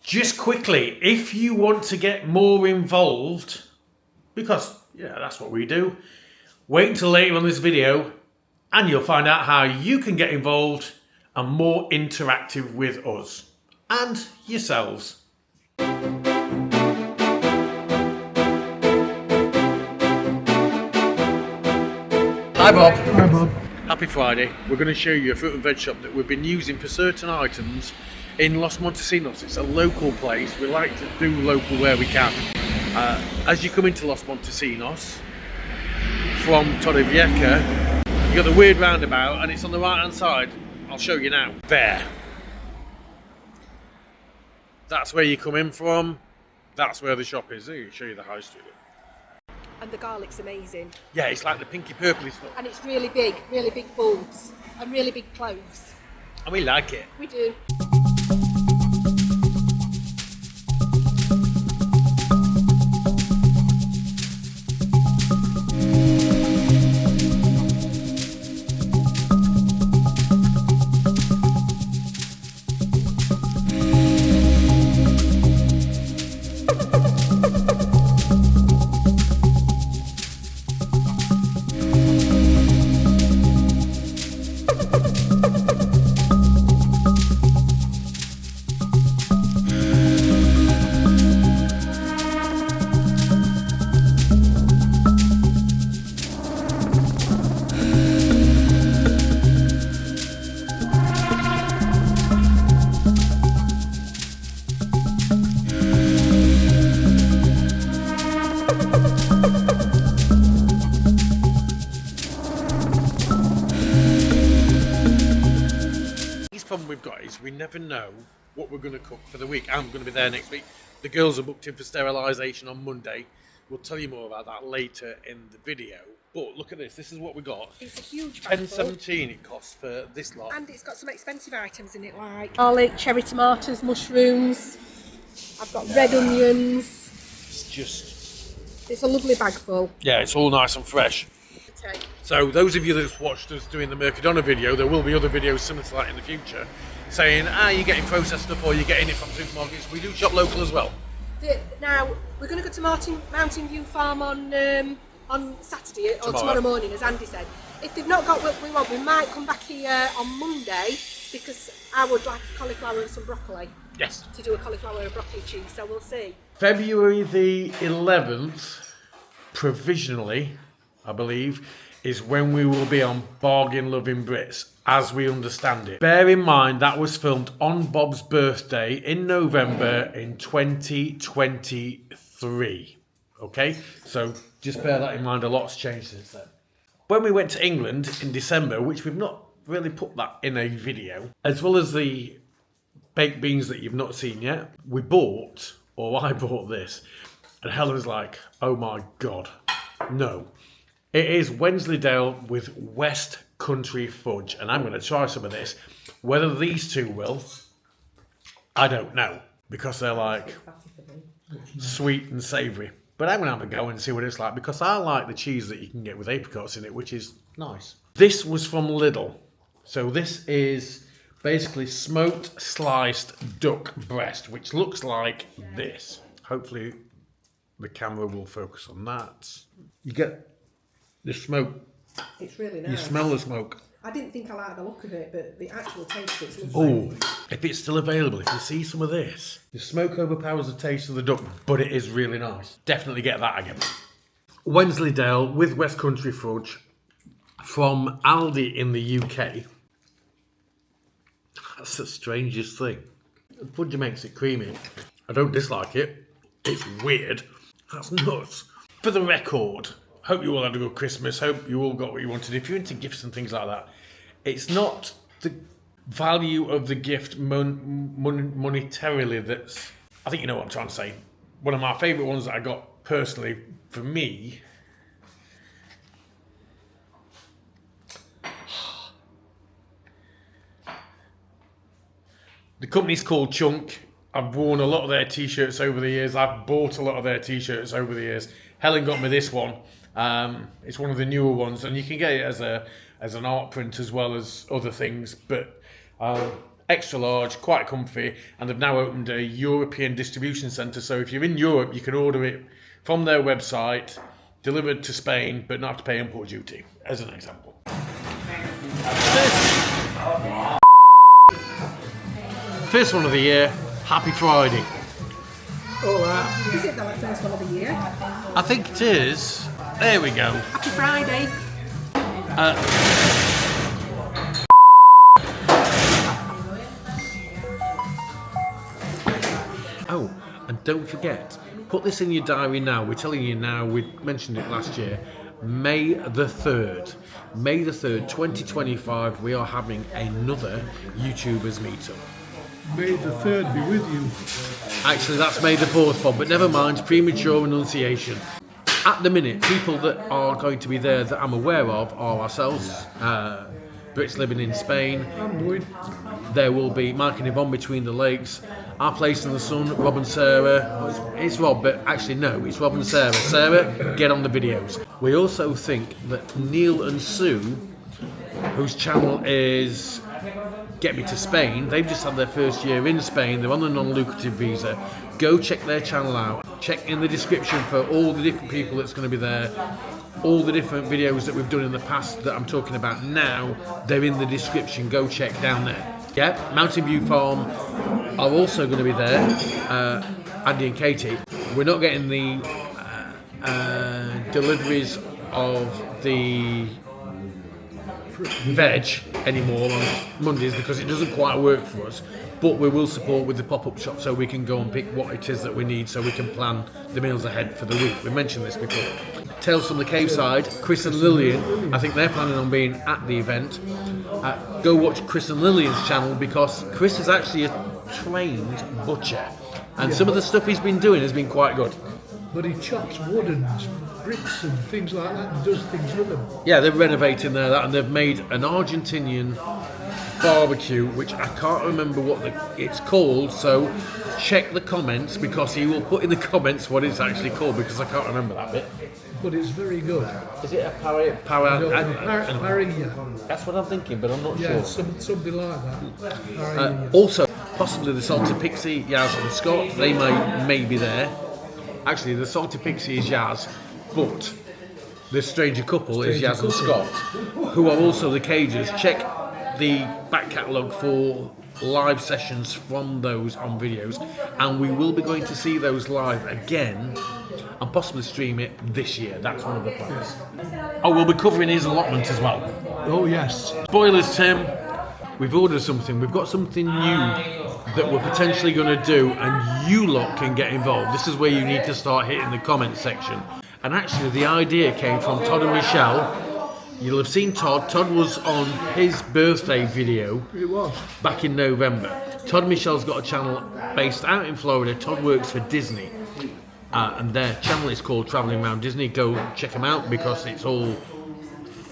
Just quickly, if you want to get more involved, because that's what we do, wait until later on this video and you'll find out how you can get involved and more interactive with us and yourselves. Hi Bob. Hi Bob. Happy Friday. We're going to show you a fruit and veg shop that we've been using for certain items in Los Montesinos. It's a local place. We like to do local where we can. As you come into Los Montesinos from Torrevieja, you got the weird roundabout and it's on the right hand side. I'll show you now. There. That's where you come in from. That's where the shop is. I'll show you the high street. And the garlic's amazing. Yeah, it's like the pinky purpley stuff. And it's really big bulbs and really big cloves. And we like it. We do. We've got is we never know what we're going to cook for the week. I'm going to be there next week. The girls are booked in for sterilisation on Monday. We'll tell you more about that later in the video. But look at this. This is what we got. It's a huge bag. $10.17 it costs for this lot. And it's got some expensive items in it, like garlic, cherry tomatoes, mushrooms. I've got red onions. It's a lovely bag full. Yeah, it's all nice and fresh. Okay. So those of you that's watched us doing the Mercadona video, there will be other videos similar to that in the future, saying, you're getting processed stuff or you're getting it from supermarkets. We do shop local as well. Now, we're going to go to Mountain View Farm on Saturday or tomorrow morning, as Andy said. If they've not got what we want, we might come back here on Monday because I would like cauliflower and some broccoli. Yes. To do a cauliflower and broccoli cheese, so we'll see. February the 11th, provisionally, I believe, is when we will be on Bargain Loving Brits, as we understand it. Bear in mind that was filmed on Bob's birthday in November in 2023. Okay, so just bear that in mind. A lot's changed since then. When we went to England in December, which we've not really put that in a video, as well as the baked beans that you've not seen yet, I bought this, and Helen's like, oh my god, no. It is Wensleydale with West Country Fudge, and I'm going to try some of this. Whether these two will, I don't know, because they're like sweet and savoury. But I'm going to have a go and see what it's like, because I like the cheese that you can get with apricots in it, which is nice. This was from Lidl. So this is basically smoked sliced duck breast, which looks like this. Hopefully the camera will focus on that. You get the smoke. It's really nice. You smell the smoke. I didn't think I liked the look of it, but the actual taste of it's lovely. Oh, if it's still available, if you see some of this, the smoke overpowers the taste of the duck, but it is really nice. Definitely get that again. Wensleydale with West Country Fudge from Aldi in the UK. That's the strangest thing. The fudge makes it creamy. I don't dislike it. It's weird. That's nuts. For the record, hope you all had a good Christmas. Hope you all got what you wanted. If you're into gifts and things like that, it's not the value of the gift monetarily that's... I think you know what I'm trying to say. One of my favourite ones that I got personally for me... The company's called Chunk. I've worn a lot of their t-shirts over the years. I've bought a lot of their t-shirts over the years. Helen got me this one. It's one of the newer ones, and you can get it as an art print as well as other things. But extra large, quite comfy, and they've now opened a European distribution centre. So if you're in Europe, you can order it from their website, delivered to Spain, but not have to pay import duty, as an example. First one of the year, happy Friday. All right. Is it the first one of the year? I think it is. There we go. Happy Friday. Oh, and don't forget, put this in your diary now. We're telling you now, we mentioned it last year. May the 3rd. May the 3rd, 2025, we are having another YouTubers Meetup. May the 3rd be with you. Actually, that's May the 4th, Bob, but never mind, premature enunciation. At the minute, people that are going to be there that I'm aware of are ourselves, Brits living in Spain. I'm Lloyd. There will be Mark and Yvonne between the lakes. Our place in the sun, Rob and Sarah. Oh, it's Rob, but actually no, it's Rob and Sarah. Sarah, get on the videos. We also think that Neil and Sue, whose channel is Get Me to Spain, they've just had their first year in Spain. They're on a non-lucrative visa. Go check their channel out. Check in the description for all the different people that's going to be there. All the different videos that we've done in the past that I'm talking about now, they're in the description. Go check down there. Yeah, Mountain View Farm are also going to be there. Andy and Katie. We're not getting the deliveries of the veg anymore on Mondays because it doesn't quite work for us, but we will support with the pop-up shop so we can go and pick what it is that we need so we can plan the meals ahead for the week. We mentioned this before. Tales from the Cave Side, Chris and Lillian, I think they're planning on being at the event. Go watch Chris and Lillian's channel because Chris is actually a trained butcher and some of the stuff he's been doing has been quite good. But he chops wood and bricks and things like that and does things with them. Yeah, they're renovating there and they've made an Argentinian barbecue, which I can't remember what it's called, so check the comments because he will put in the comments what it's actually called because I can't remember that bit. But it's very good. Is it a Paella? Paella. That's what I'm thinking, but I'm not Yeah, sure. something like that. Paella. Also, possibly the Salty Pixie, Yaz and Scott, they may be there. Actually, the Salty Pixie is Yaz, but the Stranger Couple is Yaz and Scott, who are also the Cagers. Check the back catalogue for live sessions from those on videos, and we will be going to see those live again and possibly stream it this year. That's one of the plans. Oh, we'll be covering his allotment as well. Oh yes. Spoilers, Tim. We've ordered something. We've got something new that we're potentially going to do, and you lot can get involved. This is where you need to start hitting the comment section. And actually, the idea came from Todd and Michelle. You'll have seen Todd. Todd was on his birthday video. It was. Back in November. Todd and Michelle's got a channel based out in Florida. Todd works for Disney. And their channel is called Travelling Around Disney. Go check them out because it's all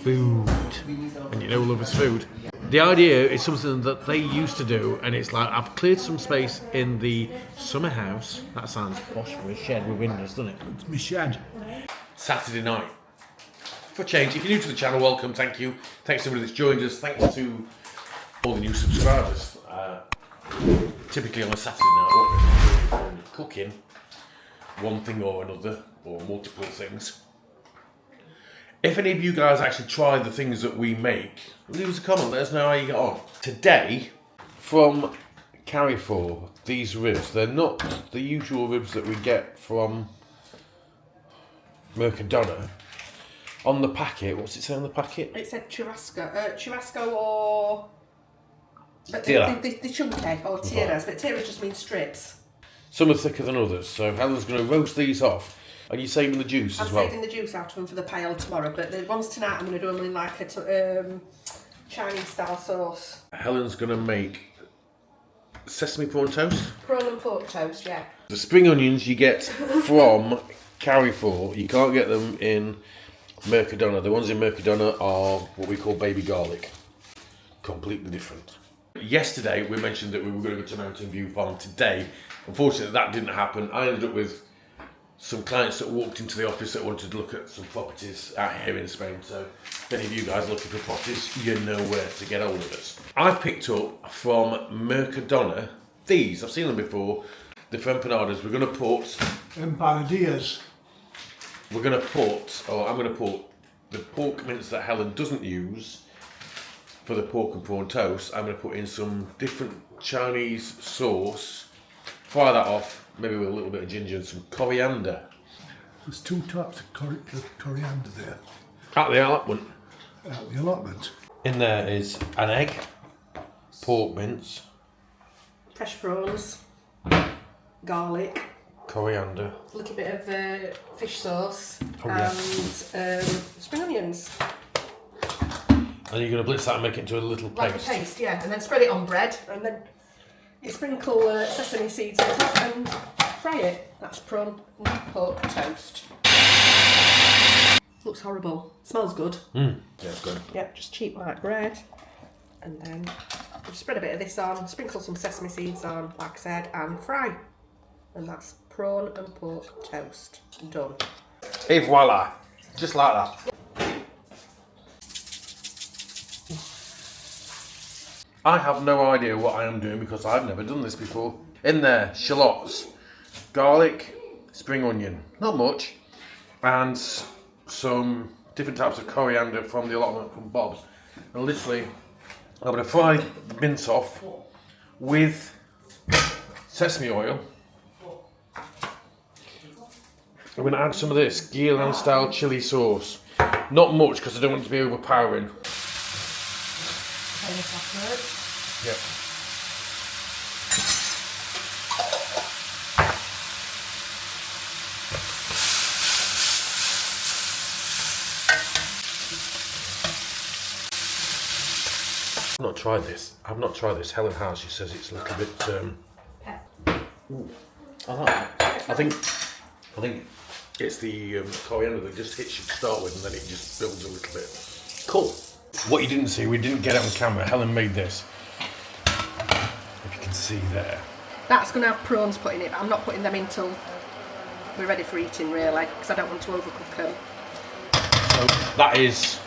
food. And you know we love us food. The idea is something that they used to do, and it's like, I've cleared some space in the summer house. That sounds posh for a shed with windows, doesn't it? It's my shed. Saturday night. For a change, if you're new to the channel, welcome, thank you. Thanks to everybody that's joined us. Thanks to all the new subscribers. Typically on a Saturday night, what we're cooking one thing or another, or multiple things. If any of you guys actually try the things that we make, leave us a comment, let us know how you get on. Today, from Carrefour, these ribs, they're not the usual ribs that we get from Mercadona. On the packet, what's it say on the packet? It said churrasco or... But Tira. the chunky, or tiras, but tiras just means strips. Some are thicker than others, so Helen's going to roast these off. Are you saving the juice as well? I'm saving the juice out of them for the Paella tomorrow, but the ones tonight I'm going to do them in like a Chinese style sauce. Helen's going to make sesame prawn toast. Prawn and pork toast, yeah. The spring onions you get from Carrefour, you can't get them in Mercadona. The ones in Mercadona are what we call baby garlic. Completely different. Yesterday we mentioned that we were going to go to Mountain View Farm today. Unfortunately that didn't happen. I ended up with some clients that walked into the office that wanted to look at some properties out here in Spain. So if any of you guys are looking for properties, you know where to get hold of us. I picked up from Mercadona these. I've seen them before. They're for empanadas. We're going to put... Empanadas. I'm going to put the pork mince that Helen doesn't use for the pork and prawn toast. I'm going to put in some different Chinese sauce, fry that off, maybe with a little bit of ginger and some coriander. There's 2 types of coriander there. Out the allotment. Out the allotment. In there is an egg, pork mince, Fresh prawns, garlic, coriander. a little bit of fish sauce, yeah. and spring onions. And you're going to blitz that and make it into a little paste. Like a paste, yeah. And then spread it on bread, and then you sprinkle sesame seeds on top and fry it. That's prawn and pork toast. Looks horrible. Smells good. Yeah, it's good. Yep, just cheap white bread. And then just spread a bit of this on, sprinkle some sesame seeds on, like I said, and fry. And that's prawn and pork toast. Done. Et voila. Just like that. I have no idea what I am doing because I've never done this before. In there, shallots, garlic, spring onion, not much, and some different types of coriander from the allotment from Bob's. And literally, I'm going to fry the mince off with sesame oil. I'm going to add some of this Guilan style chili sauce. Not much because I don't want it to be overpowering. Yep. I've not tried this. Helen has. She says it's a little bit. Ooh, I like that. I think it's the coriander that just hits you to start with, and then it just builds a little bit. Cool. What you didn't see, we didn't get it on camera. Helen made this. If you can see there. That's going to have prawns put in it, but I'm not putting them in till we're ready for eating, really, because I don't want to overcook them. So that is.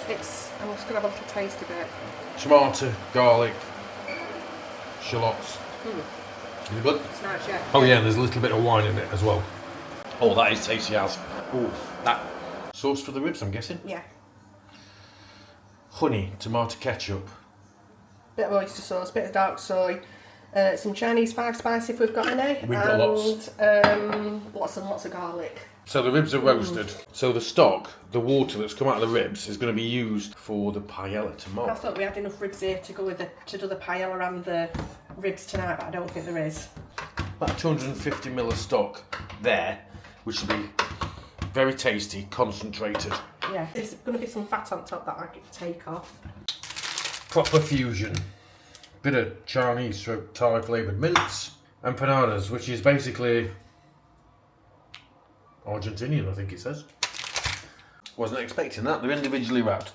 I'm just going to have a little taste of it. Tomato, garlic, shallots. Is it good? It's nice, yeah. Oh yeah, there's a little bit of wine in it as well. Oh, that is tasty as. Oh, that sauce for the ribs, I'm guessing. Yeah. Honey, tomato ketchup. Bit of oyster sauce, bit of dark soy, some Chinese 5 spice if we've got any. We've got lots. Lots and lots of garlic. So the ribs are roasted. So the stock, the water that's come out of the ribs, is going to be used for the paella tomorrow. I thought we had enough ribs here to go with to do the paella and the ribs tonight, but I don't think there is. About 250 ml of stock there, which will be very tasty, concentrated. Yeah, there's going to be some fat on top that I could take off. Proper fusion. Bit of Chinese stroke Thai flavoured mince. Empanadas, which is basically Argentinian, I think it says. Wasn't expecting that. They're individually wrapped.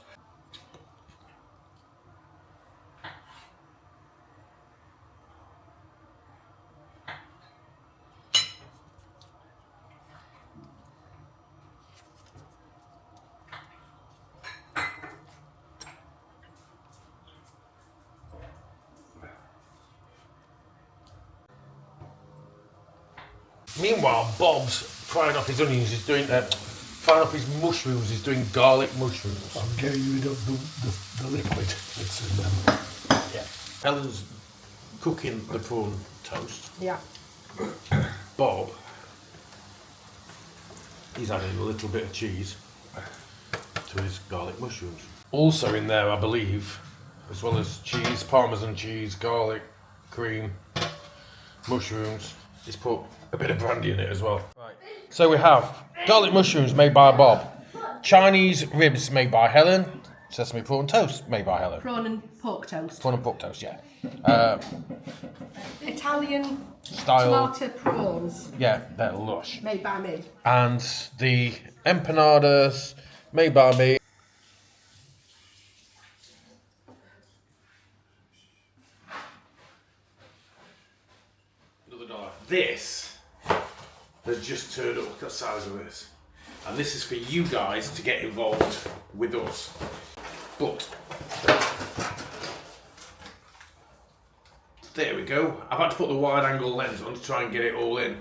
Meanwhile, Bob's frying off his onions. He's doing frying off his mushrooms. He's doing garlic mushrooms. I'm getting rid of the liquid that's in them. Yeah. Helen's cooking the prawn toast. Yeah. Bob, he's adding a little bit of cheese to his garlic mushrooms. Also in there, I believe, as well as cheese, parmesan cheese, garlic, cream, mushrooms, he's put a bit of brandy in it as well. Right. So we have garlic mushrooms made by Bob, Chinese ribs made by Helen, sesame prawn toast made by Helen. Prawn and pork toast. Prawn and pork toast, yeah. Italian Style. tomato prawns Yeah, they're lush. made by me. And the empanadas made by me. This has just turned up. Look at the size of this. And this is for you guys to get involved with us. But there we go. I've had to put the wide angle lens on to try and get it all in.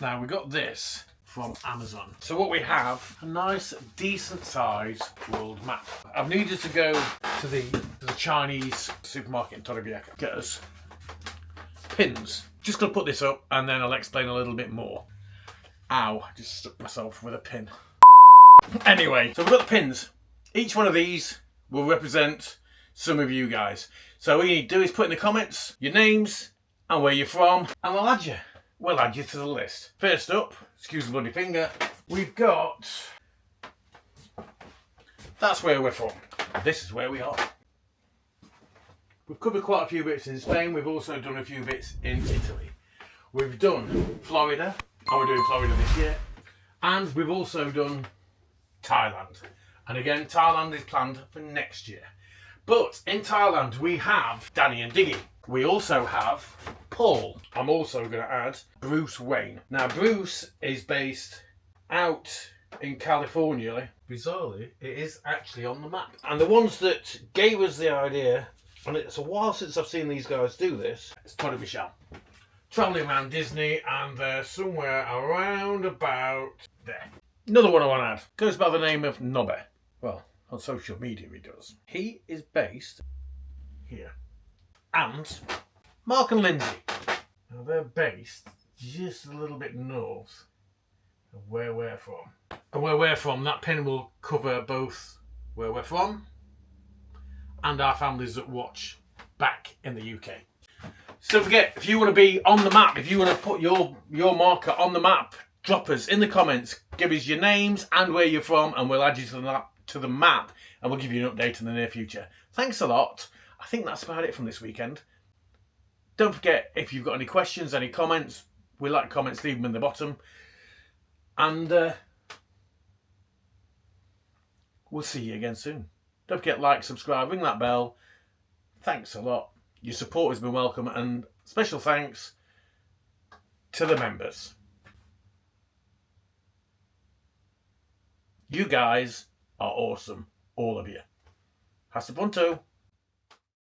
Now we got this from Amazon. So what we have, a nice decent size world map. I've needed to go to the Chinese supermarket in Torrevieja, get us pins. Just gonna put this up and then I'll explain a little bit more. Ow, I just stuck myself with a pin. Anyway, so we've got the pins. Each one of these will represent some of you guys. So all you need to do is put in the comments your names and where you're from, and we'll add you. We'll add you to the list. First up, excuse the bloody finger, we've got... That's where we're from. This is where we are. We've covered quite a few bits in Spain. We've also done a few bits in Italy. We've done Florida, and we're doing Florida this year. And we've also done Thailand. And again, Thailand is planned for next year. But in Thailand, we have Danny and Diggy. We also have Paul. I'm also going to add Bruce Wayne. Now, Bruce is based out in California. Bizarrely, it is actually on the map. And the ones that gave us the idea, and it's a while since I've seen these guys do this, it's Torrevieja. Travelling around Disney, and they're somewhere around about there. Another one I want to add goes by the name of Nobbe. Well, on social media he does. He is based here. And Mark and Lindsay. Now they're based just a little bit north of where we're from. And where we're from, that pin will cover both where we're from and our families that watch back in the UK. So don't forget, if you want to be on the map, if you want to put your marker on the map, drop us in the comments, give us your names and where you're from, and we'll add you to the map, and we'll give you an update in the near future. Thanks a lot. I think that's about it from this weekend. Don't forget, if you've got any questions, any comments, we like comments, leave them in the bottom. And we'll see you again soon. Don't forget, like, subscribe, ring that bell. Thanks a lot. Your support has been welcome, and special thanks to the members. You guys are awesome, all of you. Hasta pronto.